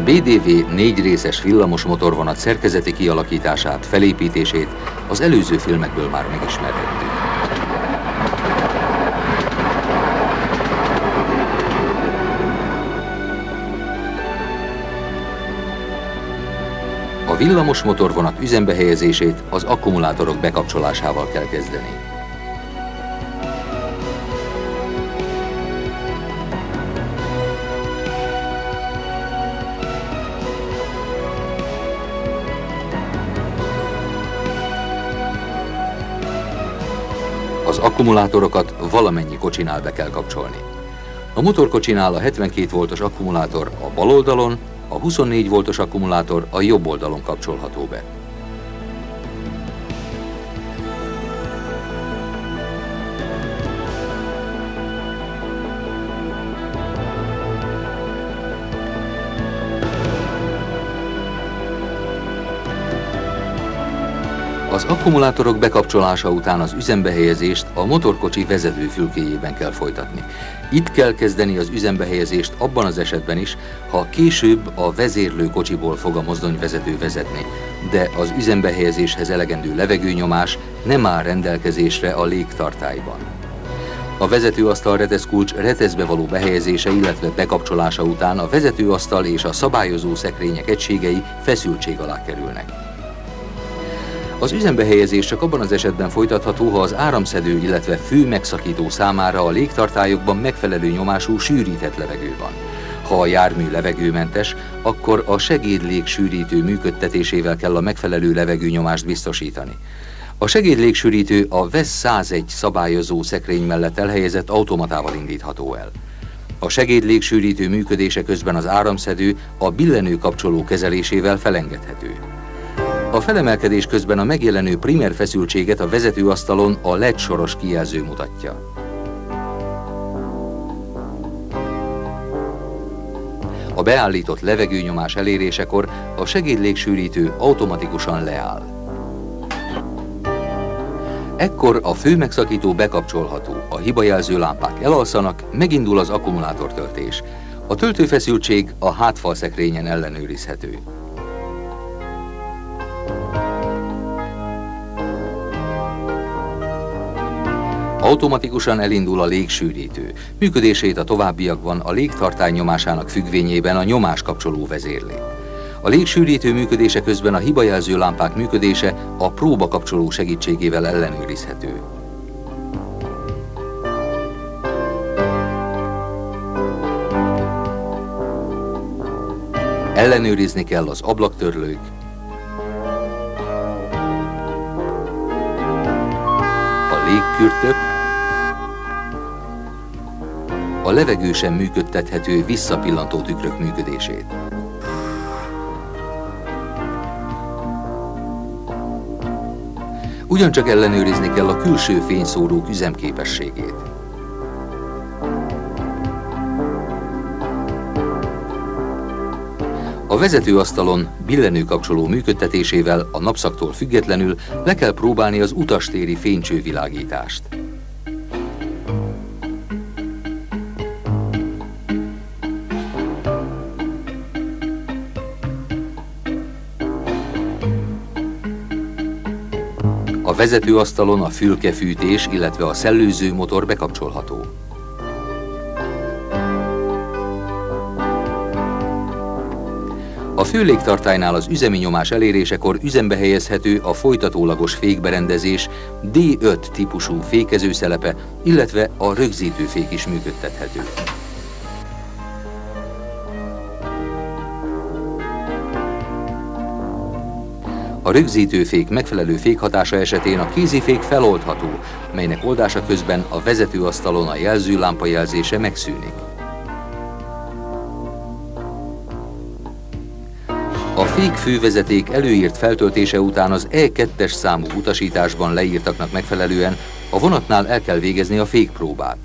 A BDV 4 részes villamos motorvonat szerkezeti kialakítását, felépítését az előző filmekből már megismerhettük. A villamos motorvonat üzembe helyezését az akkumulátorok bekapcsolásával kell kezdeni. Az akkumulátorokat valamennyi kocsinál be kell kapcsolni. A motorkocsinál a 72 voltos akkumulátor a bal oldalon, a 24 voltos akkumulátor a jobb oldalon kapcsolható be. Az akkumulátorok bekapcsolása után az üzembe helyezést a motorkocsi vezetőfülkéjében kell folytatni. Itt kell kezdeni az üzembe helyezést abban az esetben is, ha később a vezérlő kocsiból fog a mozdonyvezető vezetni, de az üzembe helyezéshez elegendő levegőnyomás nem áll rendelkezésre a légtartályban. A vezetőasztal reteszkulcs reteszbe való behelyezése, illetve bekapcsolása után a vezetőasztal és a szabályozó szekrények egységei feszültség alá kerülnek. Az üzembe helyezés csak abban az esetben folytatható, ha az áramszedő, illetve fő megszakító számára a légtartályokban megfelelő nyomású sűrített levegő van. Ha a jármű levegőmentes, akkor a segédlégsűrítő működtetésével kell a megfelelő levegőnyomást biztosítani. A segédlégsűrítő a VES 101 szabályozó szekrény mellett elhelyezett automatával indítható el. A segédlégsűrítő működése közben az áramszedő a billenő kapcsoló kezelésével felengedhető. A felemelkedés közben a megjelenő primer feszültséget a vezetőasztalon a LED soros kijelző mutatja. A beállított levegőnyomás elérésekor a segédlégsűrítő automatikusan leáll. Ekkor a főmegszakító bekapcsolható, a hibajelző lámpák elalszanak, megindul az akkumulátortöltés. A töltőfeszültség a hátfalszekrényen ellenőrizhető. Automatikusan elindul a légsűrítő. Működését a továbbiakban a légtartály nyomásának függvényében a nyomáskapcsoló vezérli. A légsűrítő működése közben a hibajelző lámpák működése a próbakapcsoló segítségével ellenőrizhető. Ellenőrizni kell az ablaktörlők, a légkürtök, a levegősen működtethető visszapillantó tükrök működését. Ugyancsak ellenőrizni kell a külső fényszórók üzemképességét. A vezetőasztalon billenőkapcsoló működtetésével a napszaktól függetlenül le kell próbálni az utastéri fénycsővilágítást. A vezetőasztalon a fülkefűtés, illetve a szellőző motor bekapcsolható. A főlégtartálynál az üzemi nyomás elérésekor üzembe helyezhető a folytatólagos fékberendezés D5 típusú fékezőszelepe, illetve a rögzítőfék is működtethető. A rögzítőfék megfelelő fékhatása esetén a kézifék feloldható, melynek oldása közben a vezetőasztalon a jelzőlámpa jelzése megszűnik. A fék fővezeték előírt feltöltése után az E2-es számú utasításban leírtaknak megfelelően a vonatnál el kell végezni a fékpróbát.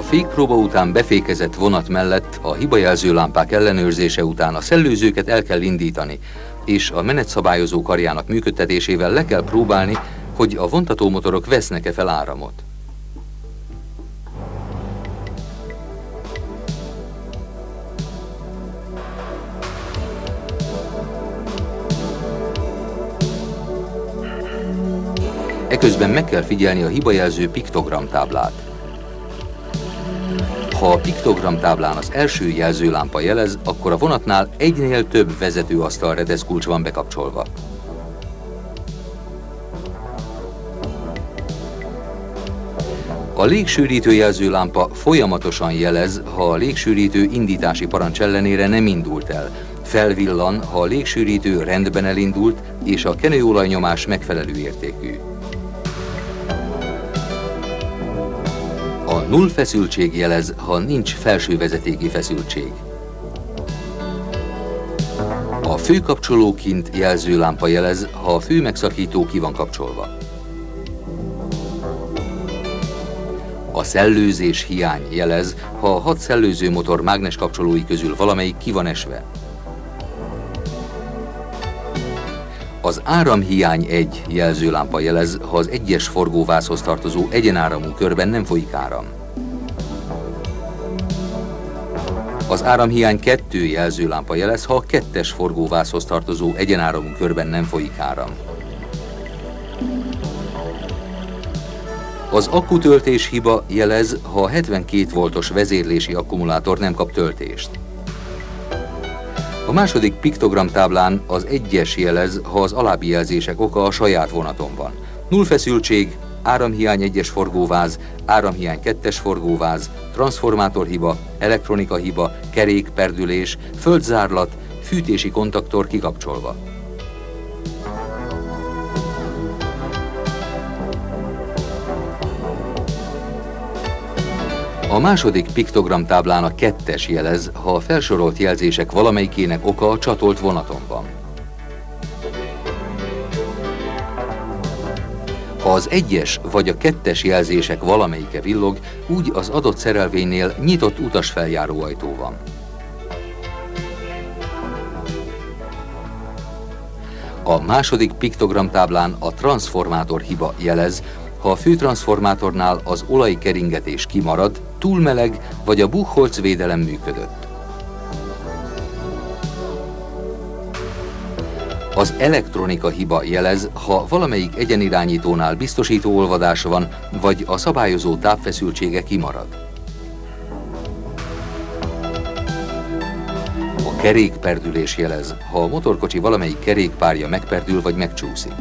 fékpróba után befékezett vonat mellett a hibajelző lámpák ellenőrzése után a szellőzőket el kell indítani, és a menetszabályozó karjának működtetésével le kell próbálni, hogy a vontatómotorok vesznek-e fel áramot. Eközben meg kell figyelni a hibajelző piktogramtáblát. Ha a piktogramtáblán az első jelzőlámpa jelez, akkor a vonatnál egynél több vezetőasztal redeszkulcs van bekapcsolva. A légsűrítő jelzőlámpa folyamatosan jelez, ha a légsűrítő indítási parancs ellenére nem indult el. Felvillan, ha a légsűrítő rendben elindult, és a kenőolajnyomás megfelelő értékű. A null feszültség jelez, ha nincs felső vezetéki feszültség. A főkapcsoló kint jelzőlámpa jelez, ha a főmegszakító ki van kapcsolva. A szellőzés hiány jelez, ha a 6 szellőző motor mágnes kapcsolói közül valamelyik ki van esve. Az áramhiány 1 jelzőlámpa jelez, ha az 1-es forgóvázhoz tartozó egyenáramú körben nem folyik áram. Az áramhiány 2 jelzőlámpa jelez, ha a 2-es forgóvázhoz tartozó egyenáramú körben nem folyik áram. Az akkutöltés hiba jelez, ha a 72 voltos vezérlési akkumulátor nem kap töltést. A második piktogramtáblán az 1-es jelez, ha az alábbi jelzések oka a saját vonaton van. Null feszültség, áramhiány 1-es forgóváz, áramhiány 2-es forgóváz, transformátorhiba, elektronikahiba, kerékperdülés, földzárlat, fűtési kontaktor kikapcsolva. A második piktogramtáblán a 2-es jelez, ha a felsorolt jelzések valamelyikének oka a csatolt vonaton van. Ha az 1-es vagy a 2-es jelzések valamelyike villog, úgy az adott szerelvénynél nyitott utasfeljáró ajtó van. A második piktogramtáblán a transformátor hiba jelez, ha a főtranszformátornál az olajkeringetés kimarad, túl meleg vagy a Buchholz védelem működött. Az elektronika hiba jelez, ha valamelyik egyenirányítónál biztosító olvadás van, vagy a szabályozó tápfeszültsége kimarad. A kerékperdülés jelez, ha a motorkocsi valamelyik kerékpárja megperdül vagy megcsúszik.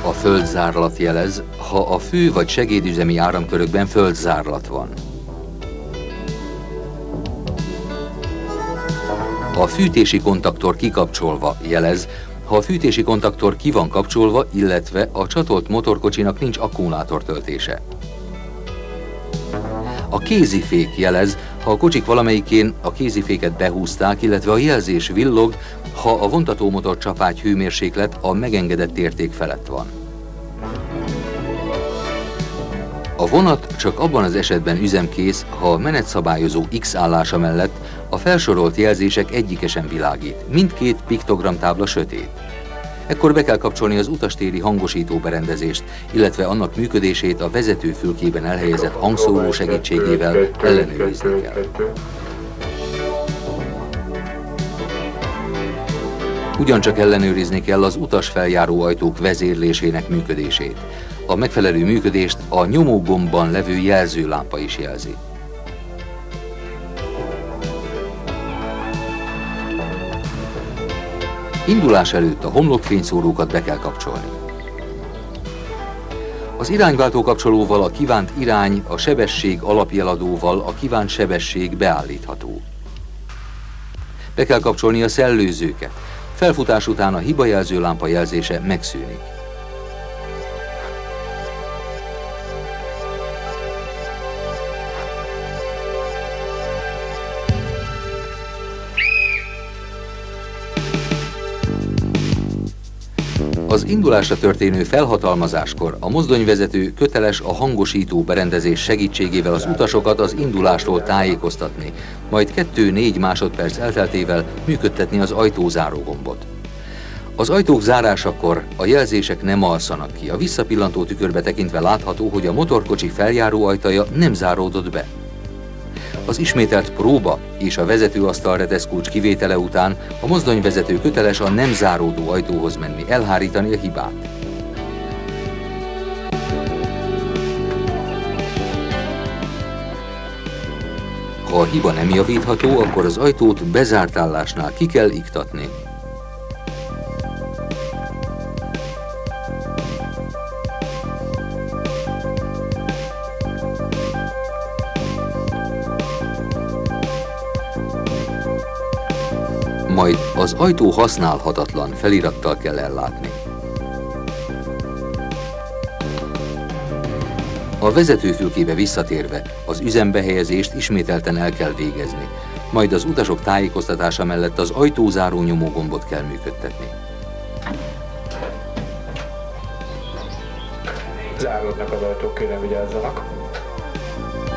A földzárlat jelez, ha a fő vagy segédüzemi áramkörökben földzárlat van. A fűtési kontaktor kikapcsolva jelez, ha a fűtési kontaktor ki van kapcsolva, illetve a csatolt motorkocsinak nincs akkumulátortöltése. A kézifék jelez, ha a kocsik valamelyikén a kéziféket behúzták, illetve a jelzés villog, ha a vontatómotor csapágy hőmérséklet a megengedett érték felett van. A vonat csak abban az esetben üzemkész, ha a menetszabályozó X állása mellett a felsorolt jelzések egyike sem világít, mindkét piktogramtábla sötét. Ekkor be kell kapcsolni az utastéri hangosító berendezést, illetve annak működését a vezetőfülkében elhelyezett hangszóró segítségével ellenőrizni kell. Ugyancsak ellenőrizni kell az utasfeljáró ajtók vezérlésének működését. A megfelelő működést a nyomógombban levő jelzőlámpa is jelzi. Indulás előtt a homlokfényszórókat be kell kapcsolni. Az irányváltó kapcsolóval a kívánt irány, a sebesség alapjeladóval a kívánt sebesség beállítható. Be kell kapcsolni a szellőzőket. Felfutás után a hibajelző lámpa jelzése megszűnik. Az indulásra történő felhatalmazáskor a mozdonyvezető köteles a hangosító berendezés segítségével az utasokat az indulástól tájékoztatni, majd 2-4 másodperc elteltével működtetni az ajtózáró gombot. Az ajtók zárásakor a jelzések nem alszanak ki. A visszapillantó tükörbe tekintve látható, hogy a motorkocsi feljáró ajtaja nem záródott be. Az ismételt próba és a vezetőasztal reteszkulcs kivétele után a mozdonyvezető köteles a nem záródó ajtóhoz menni, elhárítani a hibát. Ha a hiba nem javítható, akkor az ajtót bezárt állásnál ki kell iktatni. Majd az ajtó használhatatlan felirattal kell ellátni. A vezetőfülkébe visszatérve az üzembehelyezést ismételten el kell végezni, majd az utasok tájékoztatása mellett az ajtózáró nyomógombot kell működtetni. Záródnak az ajtók, kérem vigyázzanak.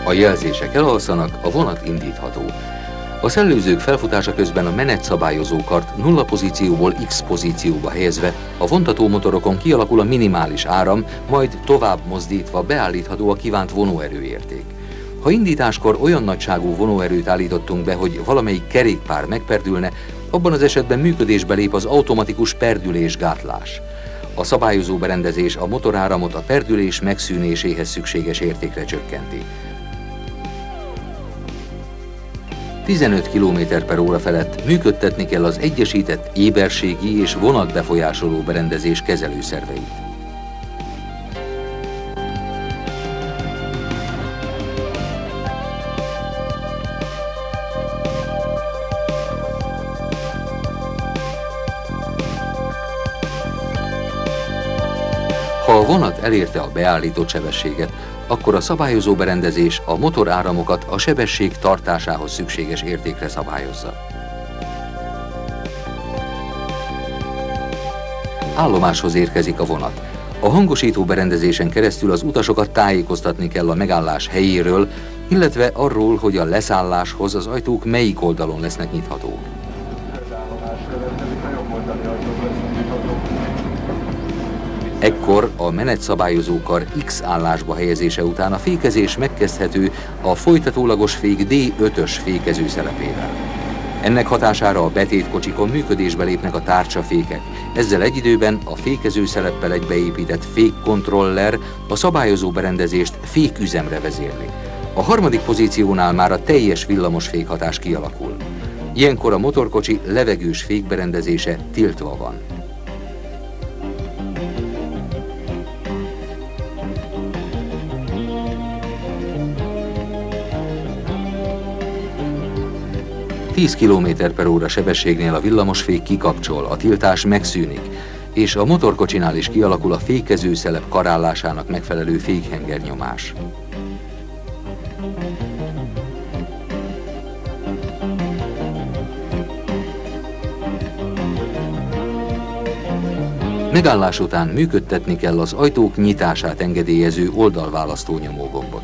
A jelzések elalszanak, a vonat indítható. A szellőzők felfutása közben a menetszabályozókart nulla pozícióból X pozícióba helyezve a vontató motorokon kialakul a minimális áram, majd tovább mozdítva beállítható a kívánt vonóerőérték. Ha indításkor olyan nagyságú vonóerőt állítottunk be, hogy valamelyik kerékpár megperdülne, abban az esetben működésbe lép az automatikus perdülés-gátlás. A szabályozó berendezés a motoráramot a perdülés megszűnéséhez szükséges értékre csökkenti. 15 km/h felett működtetni kell az egyesített éberségi és vonatbefolyásoló berendezés kezelőszerveit. Ha a vonat elérte a beállított sebességet, akkor a szabályozó berendezés a motoráramokat a sebesség tartásához szükséges értékre szabályozza. Állomáshoz érkezik a vonat. A hangosító berendezésen keresztül az utasokat tájékoztatni kell a megállás helyéről, illetve arról, hogy a leszálláshoz az ajtók melyik oldalon lesznek nyithatók. Ekkor a menetszabályozókar X állásba helyezése után a fékezés megkezdhető a folytatólagos fék D5-ös fékező szelepével. Ennek hatására a betétkocsikon működésbe lépnek a tárcsafékek. Ezzel egy időben a fékező szeleppel egybeépített fékkontroller a szabályozó berendezést féküzemre vezérli. A harmadik pozíciónál már a teljes villamosfék hatás kialakul. Ilyenkor a motorkocsi levegős fékberendezése tiltva van. – 10 km/h sebességnél a villamosfék kikapcsol, a tiltás megszűnik, és a motorkocsinál is kialakul a fékezőszelep karállásának megfelelő fékhengernyomás. Megállás után működtetni kell az ajtók nyitását engedélyező oldalválasztó nyomógombot.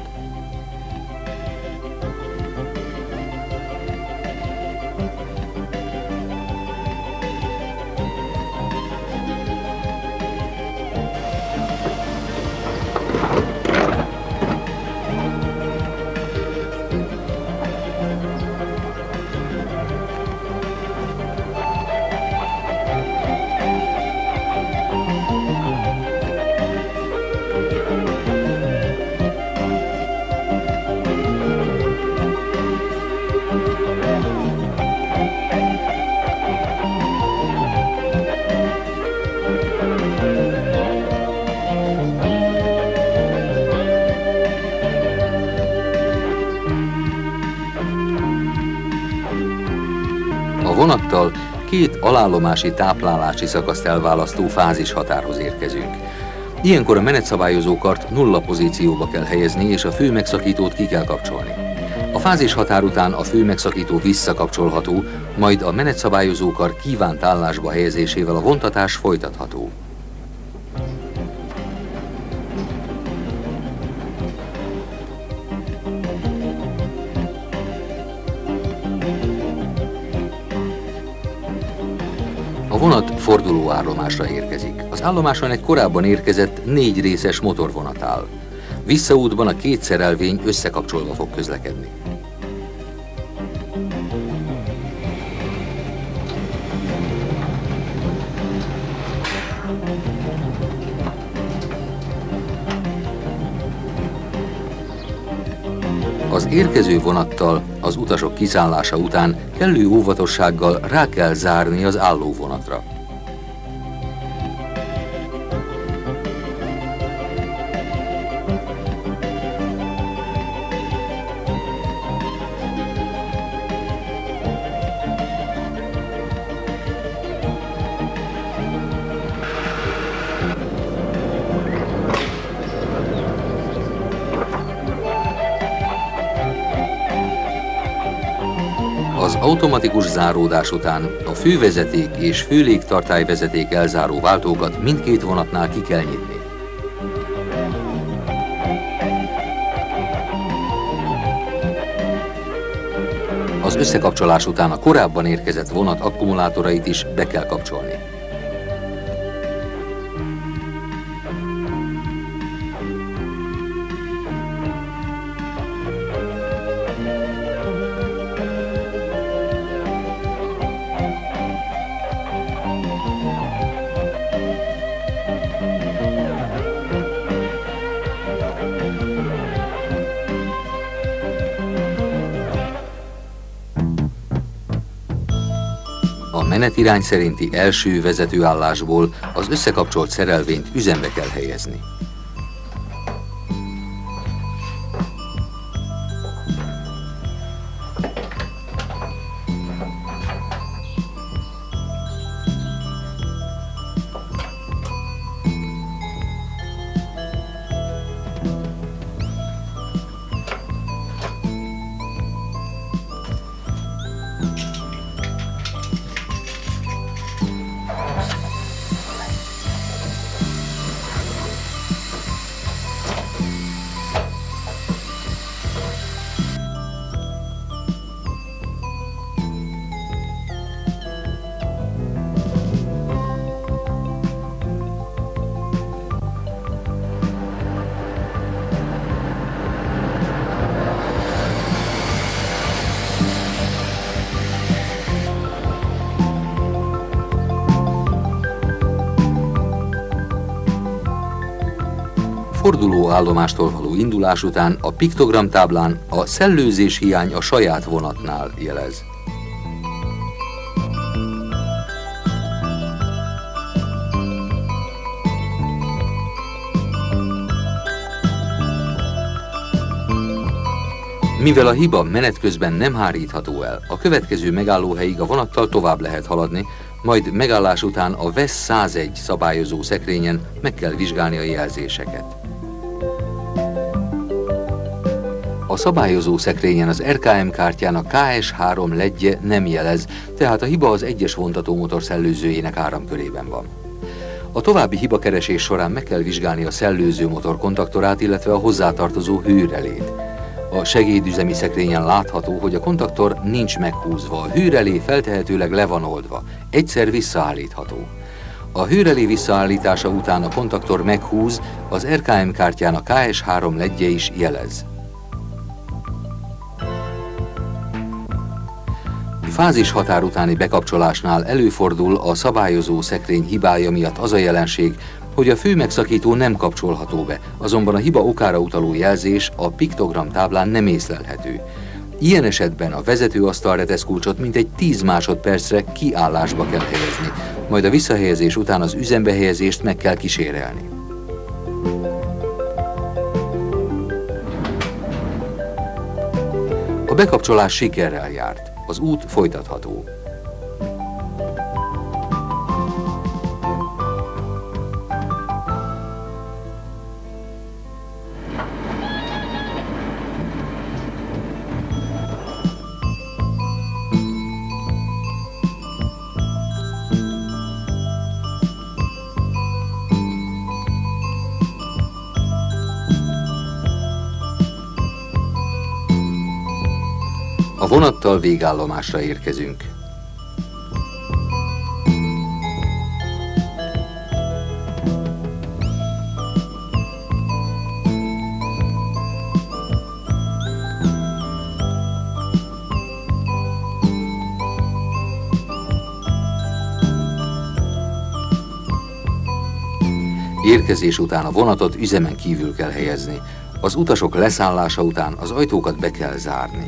A vonattal két alállomási táplálási szakaszt elválasztó fázishatárhoz érkezünk. Ilyenkor a menetszabályozókart nulla pozícióba kell helyezni, és a főmegszakítót ki kell kapcsolni. A fázishatár után a főmegszakító visszakapcsolható, majd a menetszabályozókar kívánt állásba helyezésével a vontatás folytatható. vonat fordulóállomásra érkezik. Az állomáson egy korábban érkezett 4 részes motorvonat áll. Visszaútban a 2 szerelvény összekapcsolva fog közlekedni. Az érkező vonattal az utasok kiszállása után kellő óvatossággal rá kell zárni az álló vonatra. Az automatikus záródás után a fővezeték és főlégtartályvezeték elzáró váltókat mindkét vonatnál ki kell nyitni. Az összekapcsolás után a korábban érkezett vonat akkumulátorait is be kell kapcsolni. A menetirány szerinti első vezetőállásból az összekapcsolt szerelvényt üzembe kell helyezni. Fordulóállomástól való indulás után a piktogramtáblán a szellőzés hiány a saját vonatnál jelez. Mivel a hiba menet közben nem hárítható el, a következő megállóhelyig a vonattal tovább lehet haladni, majd megállás után a VESZ 101 szabályozó szekrényen meg kell vizsgálni a jelzéseket. A szabályozó szekrényen az RKM kártyán a KS3 ledje nem jelez, tehát a hiba az egyes vontatómotor szellőzőjének áramkörében van. A további hibakeresés során meg kell vizsgálni a szellőző motor kontaktorát, illetve a hozzátartozó hőrelét. A segédüzemi szekrényen látható, hogy a kontaktor nincs meghúzva, a hőrelé feltehetőleg le van oldva, egyszer visszaállítható. A hőrelé visszaállítása után a kontaktor meghúz, az RKM kártyán a KS3 ledje is jelez. Fázis határ utáni bekapcsolásnál előfordul a szabályozó szekrény hibája miatt az a jelenség, hogy a főmegszakító nem kapcsolható be, azonban a hiba okára utaló jelzés a piktogram táblán nem észlelhető. Ilyen esetben a vezetőasztal reteszkulcsot mintegy 10 másodpercre kiállásba kell helyezni, majd a visszahelyezés után az üzembe helyezést meg kell kísérelni. A bekapcsolás sikerrel járt. Az út folytatható. A vonattal végállomásra érkezünk. Érkezés után a vonatot üzemen kívül kell helyezni. Az utasok leszállása után az ajtókat be kell zárni.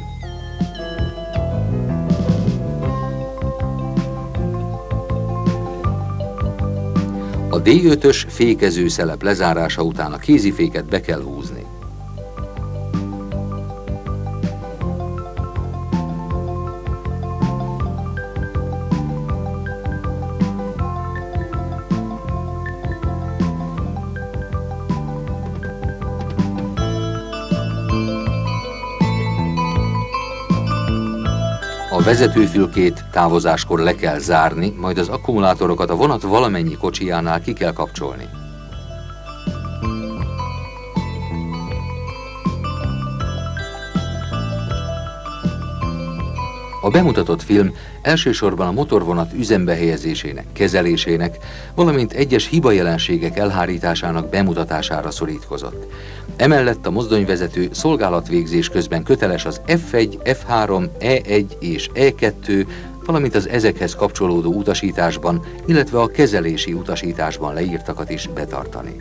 A D5-ös fékező szelep lezárása után a kéziféket be kell húzni. A vezetőfülkét távozáskor le kell zárni, majd az akkumulátorokat a vonat valamennyi kocsijánál ki kell kapcsolni. A bemutatott film elsősorban a motorvonat üzembe helyezésének, kezelésének, valamint egyes hibajelenségek elhárításának bemutatására szorítkozott. Emellett a mozdonyvezető szolgálatvégzés közben köteles az F1, F3, E1 és E2, valamint az ezekhez kapcsolódó utasításban, illetve a kezelési utasításban leírtakat is betartani.